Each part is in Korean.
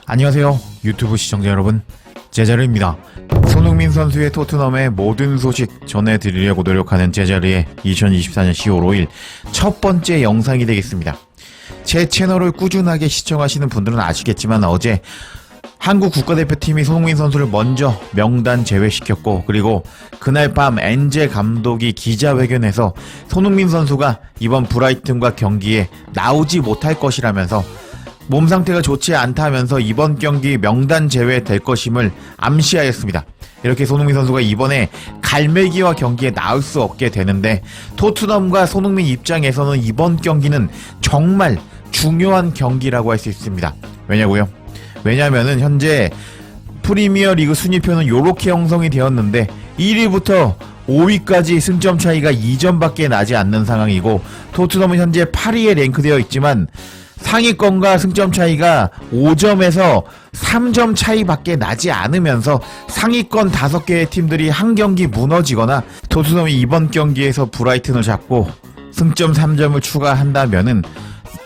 안녕하세요 유튜브 시청자 여러분, 제자르입니다. 손흥민 선수의 토트넘의 모든 소식 전해드리려고 노력하는 제자르의 2024년 10월 5일 첫 번째 영상이 되겠습니다. 제 채널을 꾸준하게 시청하시는 분들은 아시겠지만 어제 한국 국가대표팀이 손흥민 선수를 먼저 명단 제외시켰고, 그리고 그날 밤 엔제 감독이 기자회견에서 손흥민 선수가 이번 브라이튼과 경기에 나오지 못할 것이라면서 몸 상태가 좋지 않다면서 이번 경기 명단 제외될 것임을 암시하였습니다. 이렇게 손흥민 선수가 이번에 갈매기와 경기에 나올 수 없게 되는데, 토트넘과 손흥민 입장에서는 이번 경기는 정말 중요한 경기라고 할 수 있습니다. 왜냐면은 현재 프리미어 리그 순위표는 요렇게 형성이 되었는데 1위부터 5위까지 승점 차이가 2점밖에 나지 않는 상황이고, 토트넘은 현재 8위에 랭크되어 있지만 상위권과 승점 차이가 5점에서 3점 차이밖에 나지 않으면서 상위권 5개의 팀들이 한 경기 무너지거나 토트넘이 이번 경기에서 브라이튼을 잡고 승점 3점을 추가한다면은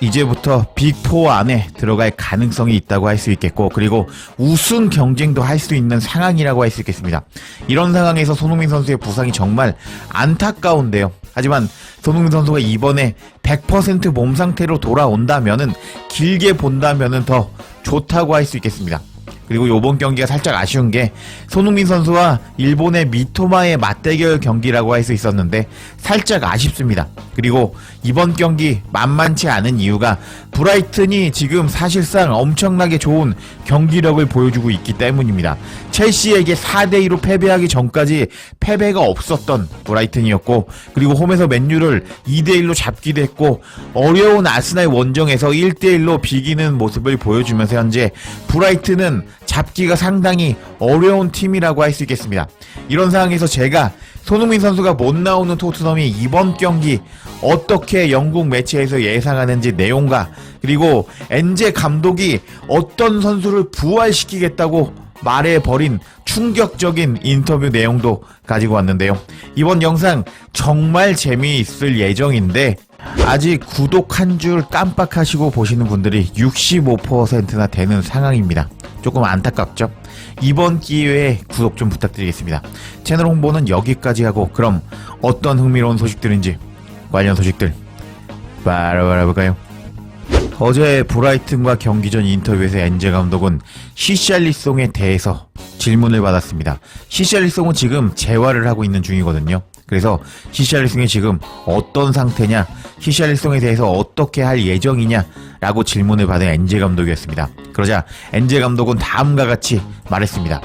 이제부터 빅4 안에 들어갈 가능성이 있다고 할 수 있겠고, 그리고 우승 경쟁도 할 수 있는 상황이라고 할 수 있겠습니다. 이런 상황에서 손흥민 선수의 부상이 정말 안타까운데요. 하지만 손흥민 선수가 이번에 100% 몸 상태로 돌아온다면은, 길게 본다면은 더 좋다고 할 수 있겠습니다. 그리고 요번 경기가 살짝 아쉬운 게 손흥민 선수와 일본의 미토마의 맞대결 경기라고 할 수 있었는데 살짝 아쉽습니다. 그리고 이번 경기 만만치 않은 이유가 브라이튼이 지금 사실상 엄청나게 좋은 경기력을 보여주고 있기 때문입니다. 첼시에게 4대2로 패배하기 전까지 패배가 없었던 브라이튼이었고, 그리고 홈에서 맨유를 2대1로 잡기도 했고, 어려운 아스날 원정에서 1대1로 비기는 모습을 보여주면서 현재 브라이튼은 잡기가 상당히 어려운 팀이라고 할 수 있겠습니다. 이런 상황에서 제가 손흥민 선수가 못 나오는 토트넘이 이번 경기 어떻게 영국 매체에서 예상하는지 내용과, 그리고 엔제 감독이 어떤 선수를 부활시키겠다고 말해버린 충격적인 인터뷰 내용도 가지고 왔는데요. 이번 영상 정말 재미있을 예정인데 아직 구독 한 줄 깜빡하시고 보시는 분들이 65%나 되는 상황입니다. 조금 안타깝죠? 이번 기회에 구독 좀 부탁드리겠습니다. 채널 홍보는 여기까지 하고, 그럼 어떤 흥미로운 소식들인지 관련 소식들 바로 알아볼까요? 어제 브라이튼과 경기 전 인터뷰에서 엔제 감독은 히샬리송에 대해서 질문을 받았습니다. 히샬리송은 지금 재활을 하고 있는 중이거든요. 그래서 히샬리송이 지금 어떤 상태냐, 히샬리송에 대해서 어떻게 할 예정이냐 라고 질문을 받은 엔제 감독이었습니다. 그러자 엔제 감독은 다음과 같이 말했습니다.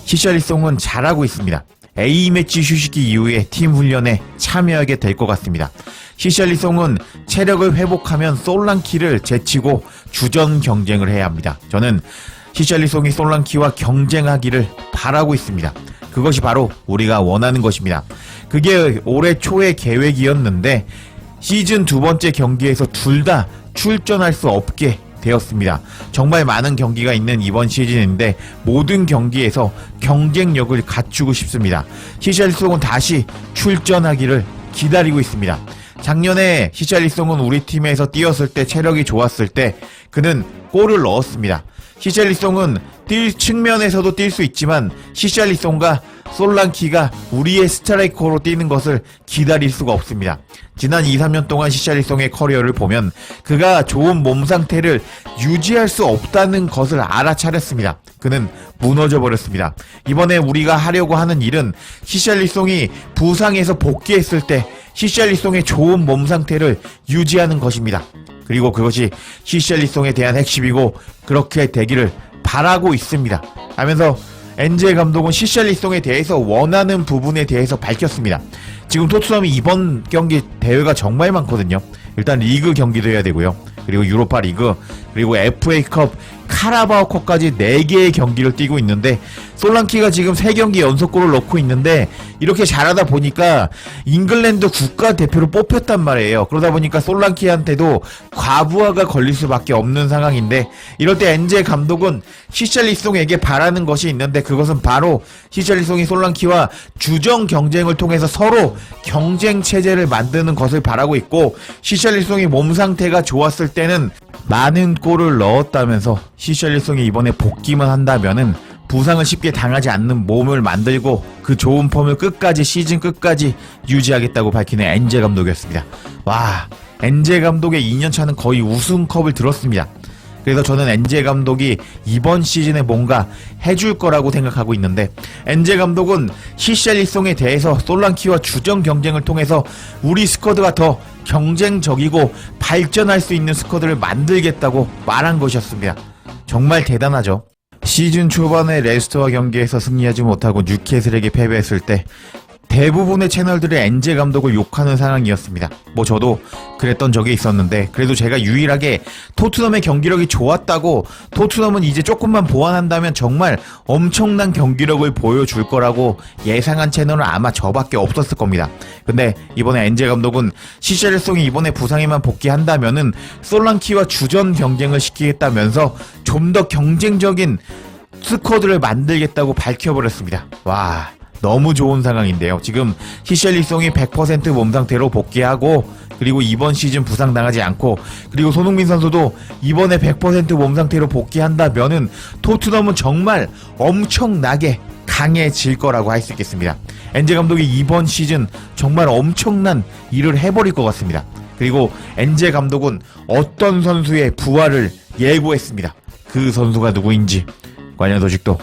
히샬리송은 잘하고 있습니다. A매치 휴식기 이후에 팀 훈련에 참여하게 될 것 같습니다. 히샬리송은 체력을 회복하면 솔랑키를 제치고 주전 경쟁을 해야 합니다. 저는 히샬리송이 솔랑키와 경쟁하기를 바라고 있습니다. 그것이 바로 우리가 원하는 것입니다. 그게 올해 초의 계획이었는데 시즌 두 번째 경기에서 둘 다 출전할 수 없게 되었습니다. 정말 많은 경기가 있는 이번 시즌인데 모든 경기에서 경쟁력을 갖추고 싶습니다. 히샬리송은 다시 출전하기를 기다리고 있습니다. 작년에 히샬리송은 우리 팀에서 뛰었을 때 체력이 좋았을 때 그는 골을 넣었습니다. 히샬리송은 뛸 측면에서도 뛸 수 있지만 히샬리송과 솔랑키가 우리의 스트라이커로 뛰는 것을 기다릴 수가 없습니다. 지난 2-3년 동안 히샬리송의 커리어를 보면 그가 좋은 몸 상태를 유지할 수 없다는 것을 알아차렸습니다. 그는 무너져 버렸습니다. 이번에 우리가 하려고 하는 일은 히샬리송이 부상에서 복귀했을 때 히샬리송의 좋은 몸 상태를 유지하는 것입니다. 그리고 그것이 히샬리송에 대한 핵심이고 그렇게 되기를 바라고 있습니다 하면서 엔제 감독은 히샬리송에 대해서 원하는 부분에 대해서 밝혔습니다. 지금 토트넘이 이번 경기 대회가 정말 많거든요. 일단 리그 경기도 해야 되고요. 그리고 유로파 리그, 그리고 FA컵, 카라바오컵까지 4개의 경기를 뛰고 있는데 솔랑키가 지금 3경기 연속골을 넣고 있는데 이렇게 잘하다 보니까 잉글랜드 국가대표로 뽑혔단 말이에요. 그러다 보니까 솔랑키한테도 과부하가 걸릴 수밖에 없는 상황인데 이럴 때 엔제 감독은 히샬리송에게 바라는 것이 있는데 그것은 바로 히샬리송이 솔랑키와 주정 경쟁을 통해서 서로 경쟁 체제를 만드는 것을 바라고 있고 히샬리송이 몸 상태가 좋았을 때는 많은 골을 넣었다면서 히샬리송이 이번에 복귀만 한다면은 부상을 쉽게 당하지 않는 몸을 만들고 그 좋은 폼을 끝까지 시즌 끝까지 유지하겠다고 밝히는 엔제 감독이었습니다. 와, 엔제 감독의 2년차는 거의 우승컵을 들었습니다. 그래서 저는 엔제 감독이 이번 시즌에 뭔가 해줄 거라고 생각하고 있는데 엔제 감독은 히샬리송에 대해서 솔랑키와 주정 경쟁을 통해서 우리 스쿼드가 더 경쟁적이고 발전할 수 있는 스쿼드를 만들겠다고 말한 것이었습니다. 정말 대단하죠. 시즌 초반에 레스터와 경기에서 승리하지 못하고 뉴캐슬에게 패배했을 때 대부분의 채널들이 엔제 감독을 욕하는 상황이었습니다. 뭐 저도 그랬던 적이 있었는데 그래도 제가 유일하게 토트넘의 경기력이 좋았다고 토트넘은 이제 조금만 보완한다면 정말 엄청난 경기력을 보여줄 거라고 예상한 채널은 아마 저밖에 없었을 겁니다. 근데 이번에 엔제 감독은 히샬리송이 이번에 부상에만 복귀한다면은 솔랑키와 주전 경쟁을 시키겠다면서 좀 더 경쟁적인 스쿼드를 만들겠다고 밝혀버렸습니다. 와, 너무 좋은 상황인데요. 지금 히샬리송이 100% 몸 상태로 복귀하고 그리고 이번 시즌 부상당하지 않고 그리고 손흥민 선수도 이번에 100% 몸 상태로 복귀한다면은 토트넘은 정말 엄청나게 강해질 거라고 할 수 있겠습니다. 엔제 감독이 이번 시즌 정말 엄청난 일을 해버릴 것 같습니다. 그리고 엔제 감독은 어떤 선수의 부활을 예고했습니다. 그 선수가 누구인지 관련 소식도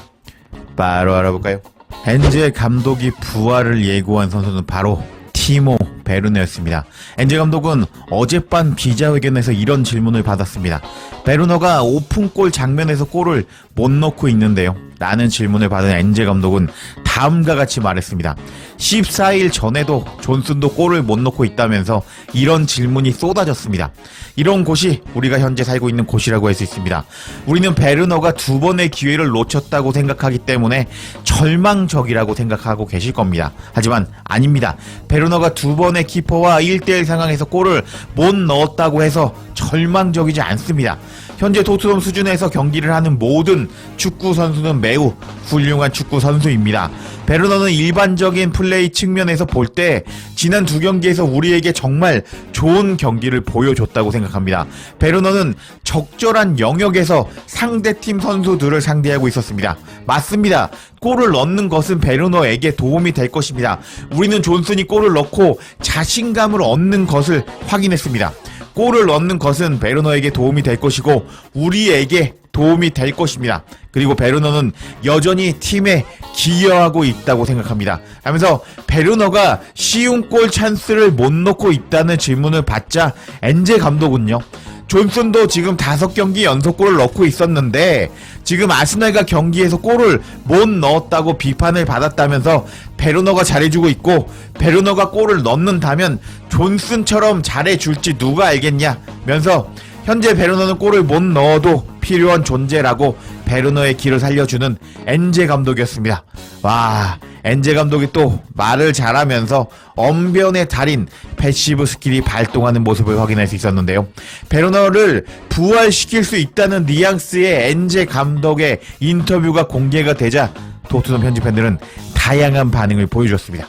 바로 알아볼까요? 엔제 감독이 부활을 예고한 선수는 바로 티모 베르너였습니다. 엔제 감독은 어젯밤 기자회견에서 이런 질문을 받았습니다. 베르너가 오픈골 장면에서 골을 못 넣고 있는데요. 라는 질문을 받은 엔제 감독은 다음과 같이 말했습니다. 14일 전에도 존슨도 골을 못 넣고 있다면서 이런 질문이 쏟아졌습니다. 이런 곳이 우리가 현재 살고 있는 곳이라고 할 수 있습니다. 우리는 베르너가 2번의 기회를 놓쳤다고 생각하기 때문에 절망적이라고 생각하고 계실 겁니다. 하지만 아닙니다. 베르너가 2번의 키퍼와 1대1 상황에서 골을 못 넣었다고 해서 절망적이지 않습니다. 현재 토트넘 수준에서 경기를 하는 모든 축구 선수는 매우 훌륭한 축구 선수입니다. 베르너는 일반적인 플레이 측면에서 볼 때 지난 2경기에서 우리에게 정말 좋은 경기를 보여줬다고 생각합니다. 베르너는 적절한 영역에서 상대팀 선수들을 상대하고 있었습니다. 맞습니다. 골을 넣는 것은 베르너에게 도움이 될 것입니다. 우리는 존슨이 골을 넣고 자신감을 얻는 것을 확인했습니다. 골을 넣는 것은 베르너에게 도움이 될 것이고 우리에게 도움이 될 것입니다. 그리고 베르너는 여전히 팀에 기여하고 있다고 생각합니다. 하면서 베르너가 쉬운 골 찬스를 못 넣고 있다는 질문을 받자 엔제 감독은요. 존슨도 지금 5경기 연속골을 넣고 있었는데 지금 아스날과 경기에서 골을 못 넣었다고 비판을 받았다면서 베르너가 잘해주고 있고 베르너가 골을 넣는다면 존슨처럼 잘해줄지 누가 알겠냐면서 현재 베르너는 골을 못 넣어도 필요한 존재라고 베르너의 길을 살려주는 엔제 감독이었습니다. 와, 엔제 감독이 또 말을 잘하면서 언변의 달인 패시브 스킬이 발동하는 모습을 확인할 수 있었는데요. 베르너를 부활시킬 수 있다는 뉘앙스의 엔제 감독의 인터뷰가 공개가 되자 토트넘 현지 팬들은 다양한 반응을 보여줬습니다.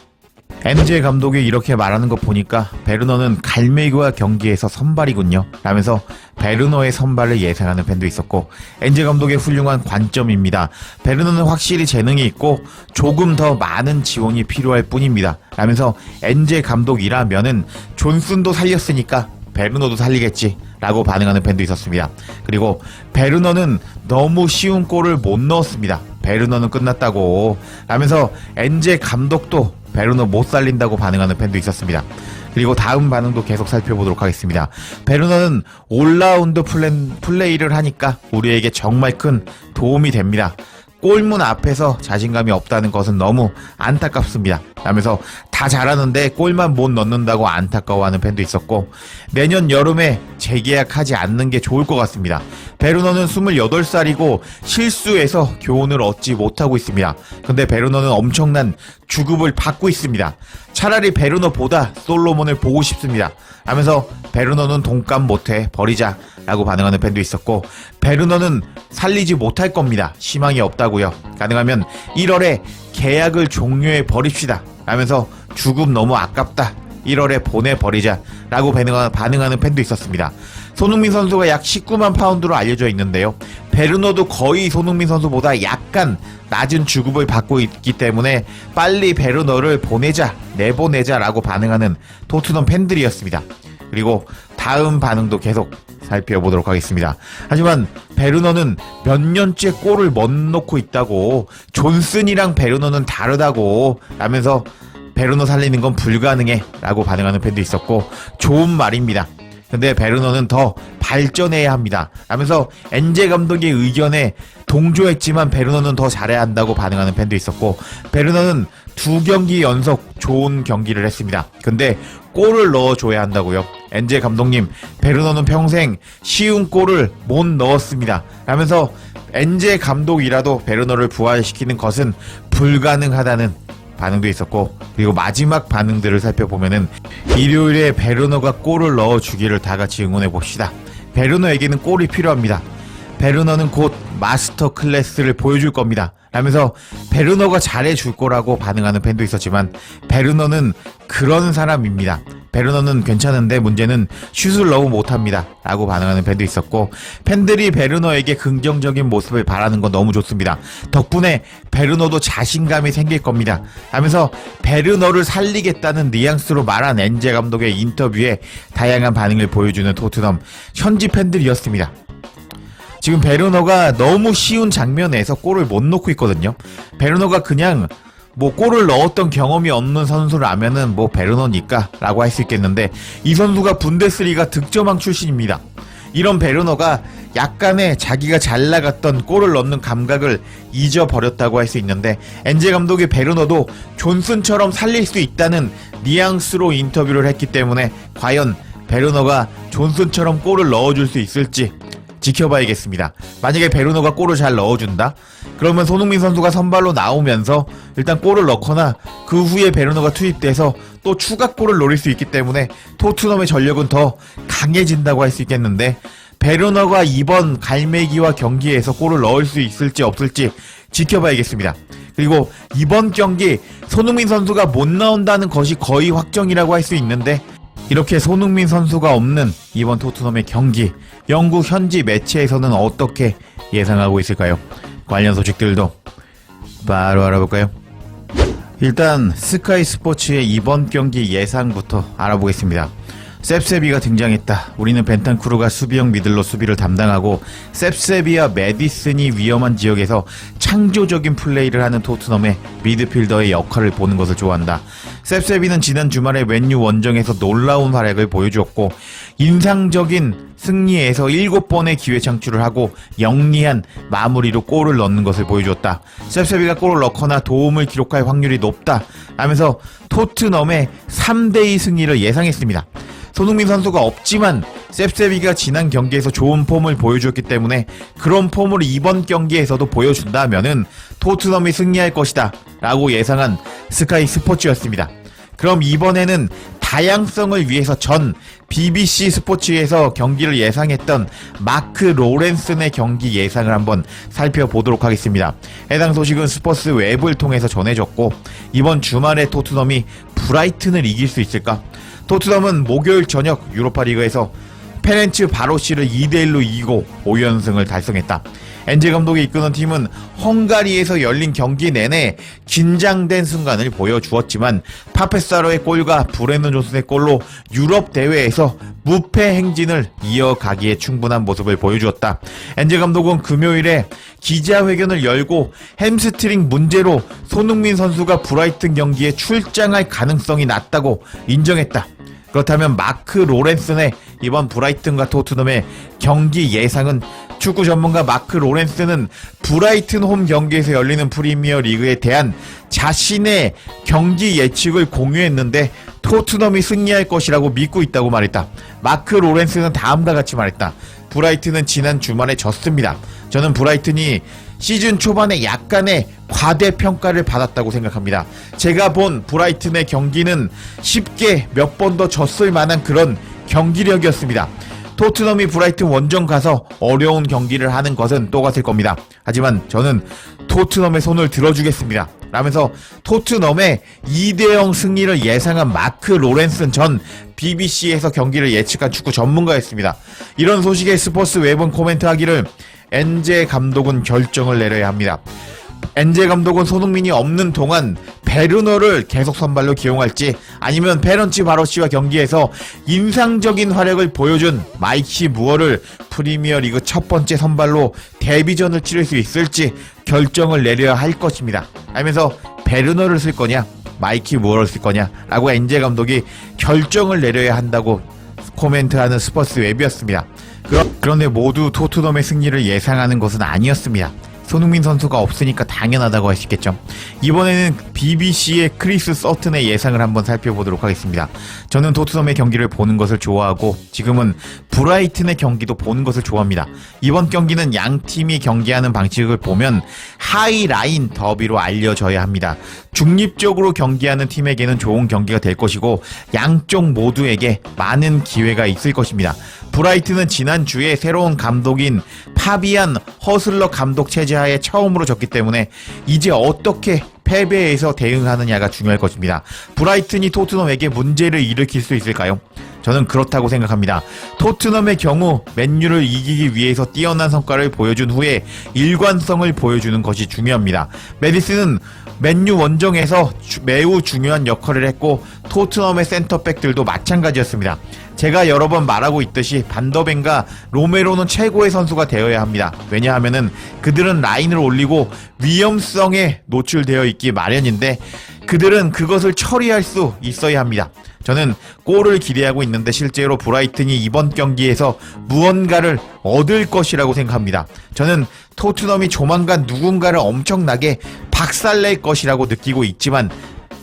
엔제 감독이 이렇게 말하는 거 보니까 베르너는 갈매기와 경기에서 선발이군요 라면서 베르너의 선발을 예상하는 팬도 있었고 엔제 감독의 훌륭한 관점입니다. 베르너는 확실히 재능이 있고 조금 더 많은 지원이 필요할 뿐입니다 라면서 엔제 감독이라면은 존슨도 살렸으니까 베르너도 살리겠지 라고 반응하는 팬도 있었습니다. 그리고 베르너는 너무 쉬운 골을 못 넣었습니다. 베르너는 끝났다고 라면서 엔제 감독도 베르너 못 살린다고 반응하는 팬도 있었습니다. 그리고 다음 반응도 계속 살펴보도록 하겠습니다. 베르너는 올라운드 플레이를 하니까 우리에게 정말 큰 도움이 됩니다. 골문 앞에서 자신감이 없다는 것은 너무 안타깝습니다. 라면서 다 잘하는데 골만 못 넣는다고 안타까워하는 팬도 있었고, 내년 여름에 재계약하지 않는 게 좋을 것 같습니다. 베르너는 28살이고 실수해서 교훈을 얻지 못하고 있습니다. 근데 베르너는 엄청난 주급을 받고 있습니다. 차라리 베르너보다 솔로몬을 보고 싶습니다. 하면서 베르너는 돈값 못해 버리자 라고 반응하는 팬도 있었고, 베르너는 살리지 못할 겁니다. 희망이 없다고요. 가능하면 1월에 계약을 종료해 버립시다 라면서 주급 너무 아깝다, 1월에 보내버리자 라고 반응하는 팬도 있었습니다. 손흥민 선수가 약 19만 파운드로 알려져 있는데요, 베르너도 거의 손흥민 선수보다 약간 낮은 주급을 받고 있기 때문에 빨리 베르너를 내보내자 라고 반응하는 토트넘 팬들이었습니다. 그리고 다음 반응도 계속 살펴보도록 하겠습니다. 하지만 베르너는 몇 년째 골을 못 넣고 있다고, 존슨이랑 베르너는 다르다고 라면서 베르너 살리는 건 불가능해 라고 반응하는 팬도 있었고, 좋은 말입니다. 근데 베르너는 더 발전해야 합니다 라면서 엔제 감독의 의견에 동조했지만 베르너는 더 잘해야 한다고 반응하는 팬도 있었고, 베르너는 2경기 연속 좋은 경기를 했습니다. 근데 골을 넣어줘야 한다고요. 엔제 감독님, 베르너는 평생 쉬운 골을 못 넣었습니다 라면서 엔제 감독이라도 베르너를 부활시키는 것은 불가능하다는 반응도 있었고, 그리고 마지막 반응들을 살펴보면은 일요일에 베르너가 골을 넣어주기를 다 같이 응원해 봅시다. 베르너에게는 골이 필요합니다. 베르너는 곧 마스터 클래스를 보여줄 겁니다 라면서 베르너가 잘해줄 거라고 반응하는 팬도 있었지만, 베르너는 그런 사람입니다. 베르너는 괜찮은데 문제는 슛을 너무 못합니다 라고 반응하는 팬도 있었고, 팬들이 베르너에게 긍정적인 모습을 바라는 건 너무 좋습니다. 덕분에 베르너도 자신감이 생길 겁니다 하면서 베르너를 살리겠다는 뉘앙스로 말한 엔제 감독의 인터뷰에 다양한 반응을 보여주는 토트넘 현지 팬들이었습니다. 지금 베르너가 너무 쉬운 장면에서 골을 못 넣고 있거든요. 베르너가 그냥 골을 넣었던 경험이 없는 선수라면은 베르너니까 라고 할 수 있겠는데, 이 선수가 분데스리가 득점왕 출신입니다. 이런 베르너가 약간의 자기가 잘 나갔던 골을 넣는 감각을 잊어버렸다고 할 수 있는데, 엔제 감독이 베르너도 존슨처럼 살릴 수 있다는 뉘앙스로 인터뷰를 했기 때문에 과연 베르너가 존슨처럼 골을 넣어줄 수 있을지 지켜봐야겠습니다. 만약에 베르너가 골을 잘 넣어준다? 그러면 손흥민 선수가 선발로 나오면서 일단 골을 넣거나 그 후에 베르너가 투입돼서 또 추가골을 노릴 수 있기 때문에 토트넘의 전력은 더 강해진다고 할 수 있겠는데, 베르너가 이번 갈매기와 경기에서 골을 넣을 수 있을지 없을지 지켜봐야겠습니다. 그리고 이번 경기 손흥민 선수가 못 나온다는 것이 거의 확정이라고 할 수 있는데, 이렇게 손흥민 선수가 없는 이번 토트넘의 경기, 영국 현지 매체에서는 어떻게 예상하고 있을까요? 관련 소식들도 바로 알아볼까요? 일단 스카이 스포츠의 이번 경기 예상부터 알아보겠습니다. 셉세비가 등장했다. 우리는 벤탄쿠르가 수비형 미들로 수비를 담당하고 셉세비와 메디슨이 위험한 지역에서 창조적인 플레이를 하는 토트넘의 미드필더의 역할을 보는 것을 좋아한다. 셉세비는 지난 주말에 맨유 원정에서 놀라운 활약을 보여주었고, 인상적인 승리에서 7번의 기회 창출을 하고 영리한 마무리로 골을 넣는 것을 보여주었다. 셉세비가 골을 넣거나 도움을 기록할 확률이 높다 하면서 토트넘의 3대2 승리를 예상했습니다. 손흥민 선수가 없지만 셉세비가 지난 경기에서 좋은 폼을 보여줬기 때문에 그런 폼을 이번 경기에서도 보여준다면은 토트넘이 승리할 것이다 라고 예상한 스카이 스포츠였습니다. 그럼 이번에는 다양성을 위해서 전 BBC 스포츠에서 경기를 예상했던 마크 로렌슨의 경기 예상을 한번 살펴보도록 하겠습니다. 해당 소식은 스포츠 웹을 통해서 전해졌고, 이번 주말에 토트넘이 브라이튼을 이길 수 있을까? 토트넘은 목요일 저녁 유로파리그에서 페렌츠 바로시를 2대1로 이기고 5연승을 달성했다. 엔제 감독이 이끄는 팀은 헝가리에서 열린 경기 내내 긴장된 순간을 보여주었지만 파페사로의 골과 브레넌 존슨의 골로 유럽 대회에서 무패 행진을 이어가기에 충분한 모습을 보여주었다. 엔제 감독은 금요일에 기자회견을 열고 햄스트링 문제로 손흥민 선수가 브라이튼 경기에 출장할 가능성이 낮다고 인정했다. 그렇다면 마크 로렌슨의 이번 브라이튼과 토트넘의 경기 예상은 축구 전문가 마크 로렌스는 브라이튼 홈 경기에서 열리는 프리미어 리그에 대한 자신의 경기 예측을 공유했는데 토트넘이 승리할 것이라고 믿고 있다고 말했다. 마크 로렌스는 다음과 같이 말했다. 브라이튼은 지난 주말에 졌습니다. 저는 브라이튼이 시즌 초반에 약간의 과대평가를 받았다고 생각합니다. 제가 본 브라이튼의 경기는 쉽게 몇 번 더 졌을 만한 그런 경기력이었습니다. 토트넘이 브라이튼 원정 가서 어려운 경기를 하는 것은 똑같을 겁니다. 하지만 저는 토트넘의 손을 들어주겠습니다. 라면서 토트넘의 2대0 승리를 예상한 마크 로렌슨 전 BBC에서 경기를 예측한 축구 전문가였습니다. 이런 소식에 스포츠 웹은 코멘트하기를 엔제 감독은 결정을 내려야 합니다. 엔제 감독은 손흥민이 없는 동안 베르너를 계속 선발로 기용할지 아니면 페런치 바로시와 경기에서 인상적인 활약을 보여준 마이키 무어를 프리미어리그 첫 번째 선발로 데뷔전을 치를 수 있을지 결정을 내려야 할 것입니다. 하면서 베르너를 쓸 거냐 마이키 무어를 쓸 거냐 라고 엔제 감독이 결정을 내려야 한다고 코멘트하는 스포츠 웹이었습니다. 그런데 모두 토트넘의 승리를 예상하는 것은 아니었습니다. 손흥민 선수가 없으니까 당연하다고 하시겠죠. 이번에는 BBC의 크리스 서튼의 예상을 한번 살펴보도록 하겠습니다. 저는 토트넘의 경기를 보는 것을 좋아하고 지금은 브라이튼의 경기도 보는 것을 좋아합니다. 이번 경기는 양 팀이 경기하는 방식을 보면 하이라인 더비로 알려져야 합니다. 중립적으로 경기하는 팀에게는 좋은 경기가 될 것이고 양쪽 모두에게 많은 기회가 있을 것입니다. 브라이튼은 지난주에 새로운 감독인 파비안 허슬러 감독 체제하에 처음으로 졌기 때문에 이제 어떻게 패배에서 대응하느냐가 중요할 것입니다. 브라이튼이 토트넘에게 문제를 일으킬 수 있을까요? 저는 그렇다고 생각합니다. 토트넘의 경우 맨유를 이기기 위해서 뛰어난 성과를 보여준 후에 일관성을 보여주는 것이 중요합니다. 메디슨은 맨유 원정에서 매우 중요한 역할을 했고 토트넘의 센터백들도 마찬가지였습니다. 제가 여러 번 말하고 있듯이 반더벤과 로메로는 최고의 선수가 되어야 합니다. 왜냐하면은 그들은 라인을 올리고 위험성에 노출되어 있기 마련인데 그들은 그것을 처리할 수 있어야 합니다. 저는 골을 기대하고 있는데 실제로 브라이튼이 이번 경기에서 무언가를 얻을 것이라고 생각합니다. 저는 토트넘이 조만간 누군가를 엄청나게 박살낼 것이라고 느끼고 있지만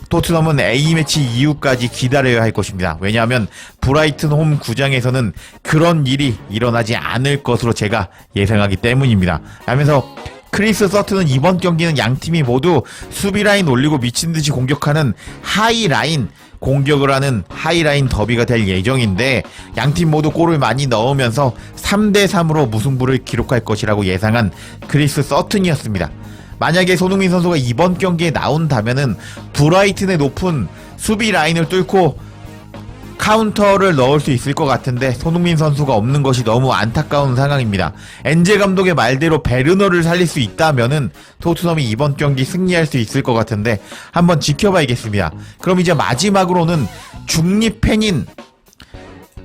토트넘은 A매치 이후까지 기다려야 할 것입니다. 왜냐하면 브라이튼 홈 구장에서는 그런 일이 일어나지 않을 것으로 제가 예상하기 때문입니다. 하면서 크리스 서튼은 이번 경기는 양팀이 모두 수비라인 올리고 미친듯이 공격하는 하이라인 공격을 하는 하이라인 더비가 될 예정인데 양팀 모두 골을 많이 넣으면서 3대3으로 무승부를 기록할 것이라고 예상한 크리스 서튼이었습니다. 만약에 손흥민 선수가 이번 경기에 나온다면은 브라이튼의 높은 수비 라인을 뚫고 카운터를 넣을 수 있을 것 같은데 손흥민 선수가 없는 것이 너무 안타까운 상황입니다. 엔제 감독의 말대로 베르너를 살릴 수 있다면은 토트넘이 이번 경기 승리할 수 있을 것 같은데 한번 지켜봐야겠습니다. 그럼 이제 마지막으로는 중립 팬인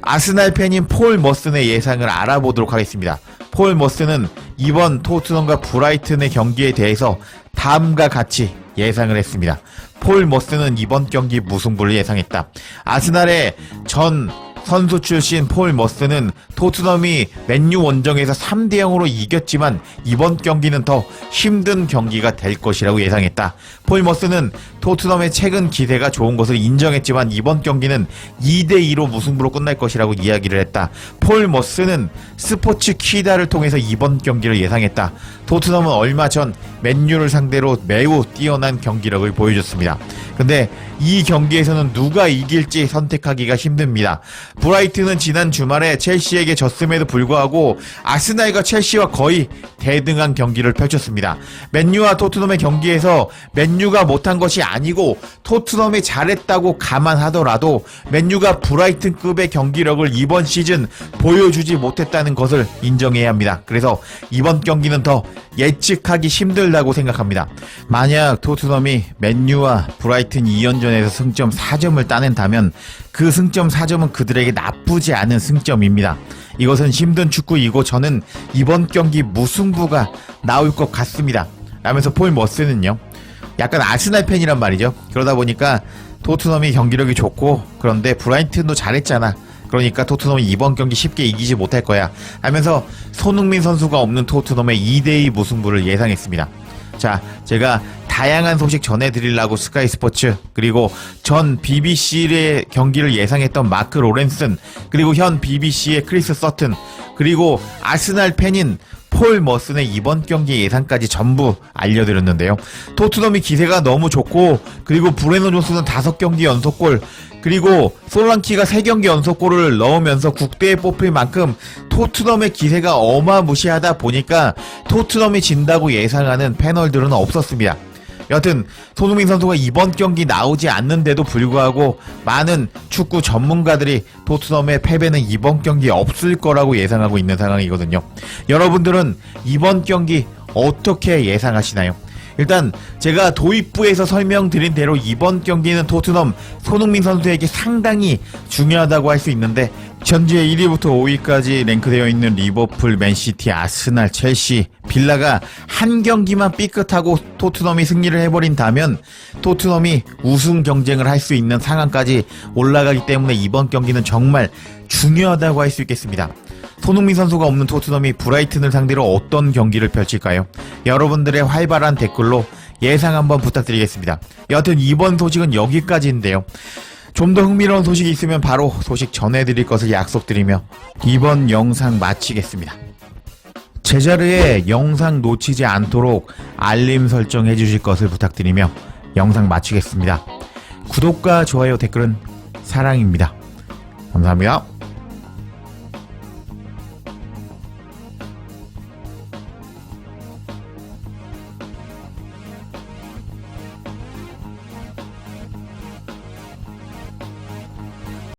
아스날 팬인 폴 머슨의 예상을 알아보도록 하겠습니다. 폴 머슨은 이번 토트넘과 브라이튼의 경기에 대해서 다음과 같이 예상을 했습니다. 폴 머슨은 이번 경기 무승부를 예상했다. 아스날의 전 선수 출신 폴 머슨은 토트넘이 맨유 원정에서 3대0으로 이겼지만 이번 경기는 더 힘든 경기가 될 것이라고 예상했다. 폴 머슨은 토트넘의 최근 기세가 좋은 것을 인정했지만 이번 경기는 2대2로 무승부로 끝날 것이라고 이야기를 했다. 폴 머슨은 스포츠 키다를 통해서 이번 경기를 예상했다. 토트넘은 얼마 전 맨유를 상대로 매우 뛰어난 경기력을 보여줬습니다. 근데 이 경기에서는 누가 이길지 선택하기가 힘듭니다. 브라이튼은 지난 주말에 첼시에게 졌음에도 불구하고 아스날과 첼시와 거의 대등한 경기를 펼쳤습니다. 맨유와 토트넘의 경기에서 맨유가 못한 것이 아니고 토트넘이 잘했다고 감안하더라도 맨유가 브라이튼급의 경기력을 이번 시즌 보여주지 못했다는 것을 인정해야 합니다. 그래서 이번 경기는 더 예측하기 힘들다고 생각합니다. 만약 토트넘이 맨유와 브라이튼 2연전에서 승점 4점을 따낸다면 그 승점 4점은 그들에게 나쁘지 않은 승점입니다. 이것은 힘든 축구이고 저는 이번 경기 무승부가 나올 것 같습니다. 라면서 폴 머슨은요, 약간 아스날 팬이란 말이죠. 그러다 보니까 토트넘이 경기력이 좋고 그런데 브라이튼도 잘했잖아. 그러니까 토트넘이 이번 경기 쉽게 이기지 못할 거야 하면서 손흥민 선수가 없는 토트넘의 2대2 무승부를 예상했습니다. 자, 제가 다양한 소식 전해드리려고 스카이 스포츠, 그리고 전 BBC의 경기를 예상했던 마크 로렌슨, 그리고 현 BBC의 크리스 서튼, 그리고 아스날 팬인 폴 머슨의 이번 경기 예상까지 전부 알려드렸는데요. 토트넘이 기세가 너무 좋고, 그리고 브레노 존스는 5경기 연속골, 그리고 솔랑키가 3경기 연속골을 넣으면서 국대에 뽑힐 만큼 토트넘의 기세가 어마무시하다 보니까 토트넘이 진다고 예상하는 패널들은 없었습니다. 여튼 손흥민 선수가 이번 경기 나오지 않는데도 불구하고 많은 축구 전문가들이 토트넘의 패배는 이번 경기에 없을 거라고 예상하고 있는 상황이거든요. 여러분들은 이번 경기 어떻게 예상하시나요? 일단 제가 도입부에서 설명드린 대로 이번 경기는 토트넘 손흥민 선수에게 상당히 중요하다고 할 수 있는데, 현재 1위부터 5위까지 랭크되어 있는 리버풀, 맨시티, 아스날, 첼시, 빌라가 한 경기만 삐끗하고 토트넘이 승리를 해버린다면 토트넘이 우승 경쟁을 할 수 있는 상황까지 올라가기 때문에 이번 경기는 정말 중요하다고 할 수 있겠습니다. 손흥민 선수가 없는 토트넘이 브라이튼을 상대로 어떤 경기를 펼칠까요? 여러분들의 활발한 댓글로 예상 한번 부탁드리겠습니다. 여하튼 이번 소식은 여기까지인데요. 좀 더 흥미로운 소식이 있으면 바로 소식 전해드릴 것을 약속드리며 이번 영상 마치겠습니다. 제자리에 영상 놓치지 않도록 알림 설정해 주실 것을 부탁드리며 영상 마치겠습니다. 구독과 좋아요, 댓글은 사랑입니다. 감사합니다.